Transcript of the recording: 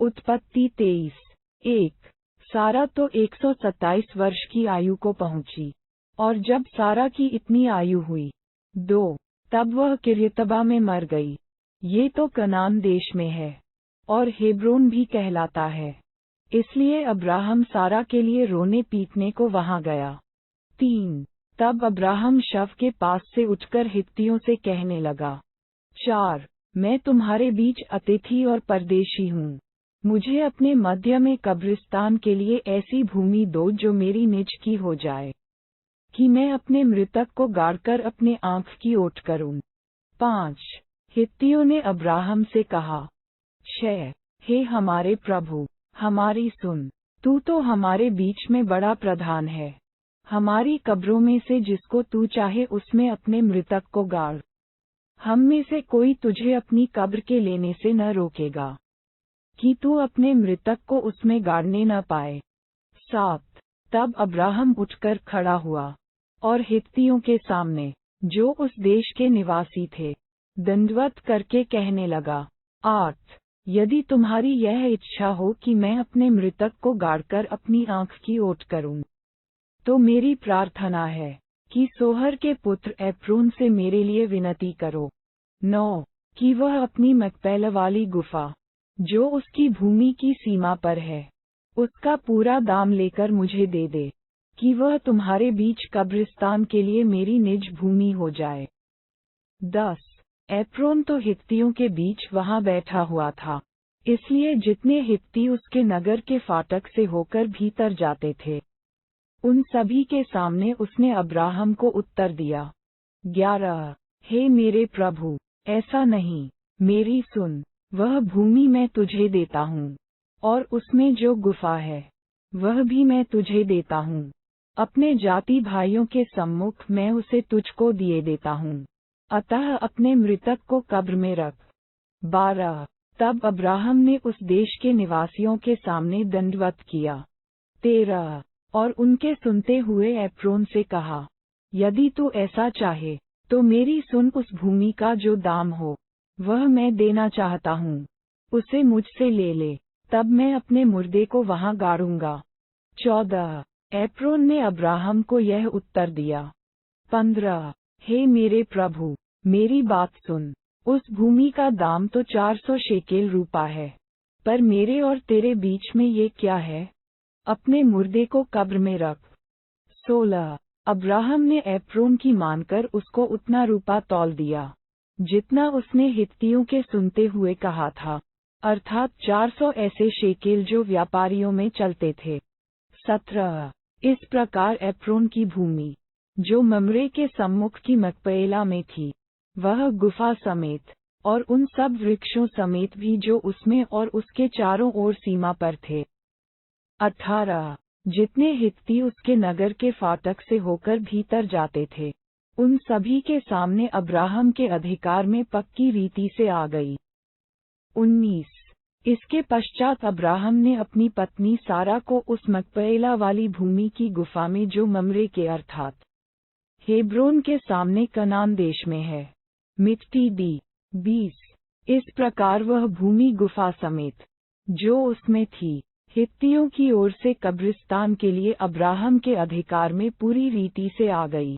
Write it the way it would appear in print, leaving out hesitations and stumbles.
उत्पत्ति 23:1। सारा तो 127 वर्ष की आयु को पहुंची, और जब सारा की इतनी आयु हुई 2, तब वह किर्यतबा में मर गई। ये तो कनान देश में है, और हेब्रोन भी कहलाता है। इसलिए अब्राहम सारा के लिए रोने पीटने को वहां गया। 3, तब अब्राहम शव के पास से उठकर हित्तियों से कहने लगा। 4, मैं तुम्हारे बीच अतिथि और परदेशी हूँ। मुझे अपने मध्य में कब्रिस्तान के लिए ऐसी भूमि दो जो मेरी निज की हो जाए, कि मैं अपने मृतक को गाड़कर अपने आँख की ओट करूं। 5, हित्तियों ने अब्राहम से कहा। 6, हे हमारे प्रभु, हमारी सुन, तू तो हमारे बीच में बड़ा प्रधान है। हमारी कब्रों में से जिसको तू चाहे उसमें अपने मृतक को गाड़। हम में से कोई तुझे अपनी कब्र के लेने से न रोकेगा, कि तू अपने मृतक को उसमें गाड़ने न पाए। 7, तब अब्राहम उठकर खड़ा हुआ, और हित्तियों के सामने, जो उस देश के निवासी थे, दंडवत करके कहने लगा। 8, यदि तुम्हारी यह इच्छा हो कि मैं अपने मृतक को गाड़कर अपनी आँख की ओट करूं, तो मेरी प्रार्थना है कि सोहर के पुत्र एप्रोन से मेरे लिए विनती करो। 9, कि वह अपनी मकपेल वाली गुफा, जो उसकी भूमि की सीमा पर है, उसका पूरा दाम लेकर मुझे दे दे, कि वह तुम्हारे बीच कब्रिस्तान के लिए मेरी निज भूमि हो जाए। 10, एप्रोन तो हित्तियों के बीच वहां बैठा हुआ था, इसलिए जितने हित्ती उसके नगर के फाटक से होकर भीतर जाते थे, उन सभी के सामने उसने अब्राहम को उत्तर दिया। 11, हे मेरे प्रभु, ऐसा नहीं, मेरी सुन, वह भूमि मैं तुझे देता हूँ, और उसमें जो गुफा है, वह भी मैं तुझे देता हूँ। अपने जाति भाइयों के सम्मुख मैं उसे तुझको दिए देता हूँ, अतः अपने मृतक को कब्र में रख। 12, तब अब्राहम ने उस देश के निवासियों के सामने दंडवत किया। 13, और उनके सुनते हुए एप्रोन से कहा, यदि तू ऐसा चाहे, तो मेरी सुन, उस भूमि का जो दाम हो, वह मैं देना चाहता हूँ, उसे मुझसे ले ले, तब मैं अपने मुर्दे को वहां गाड़ूंगा। 14, एप्रोन ने अब्राहम को यह उत्तर दिया। 15, हे मेरे प्रभु, मेरी बात सुन, उस भूमि का दाम तो 400 शेकेल रूपा है, पर मेरे और तेरे बीच में ये क्या है? अपने मुर्दे को कब्र में रख। 16, अब्राहम ने एप्रोन की मानकर उसको उतना रूपा तौल दिया, जितना उसने हित्तियों के सुनते हुए कहा था, अर्थात 400 ऐसे शेकेल जो व्यापारियों में चलते थे। 17, इस प्रकार एप्रोन की भूमि, जो ममरे के सम्मुख की मकपेला में थी, वह गुफा समेत, और उन सब वृक्षों समेत भी जो उसमें और उसके चारों ओर सीमा पर थे। 18, जितने हित्ती उसके नगर के फाटक से होकर भीतर जाते थे, उन सभी के सामने अब्राहम के अधिकार में पक्की रीति से आ गई। 19, इसके पश्चात अब्राहम ने अपनी पत्नी सारा को उस मकपेला वाली भूमि की गुफा में, जो ममरे के अर्थात हेब्रोन के सामने कनान देश में है, मिट्टी दी। 20, इस प्रकार वह भूमि गुफा समेत, जो उसमें थी, हित्तियों की ओर से कब्रिस्तान के लिए अब्राहम के अधिकार में पूरी रीति से आ गई।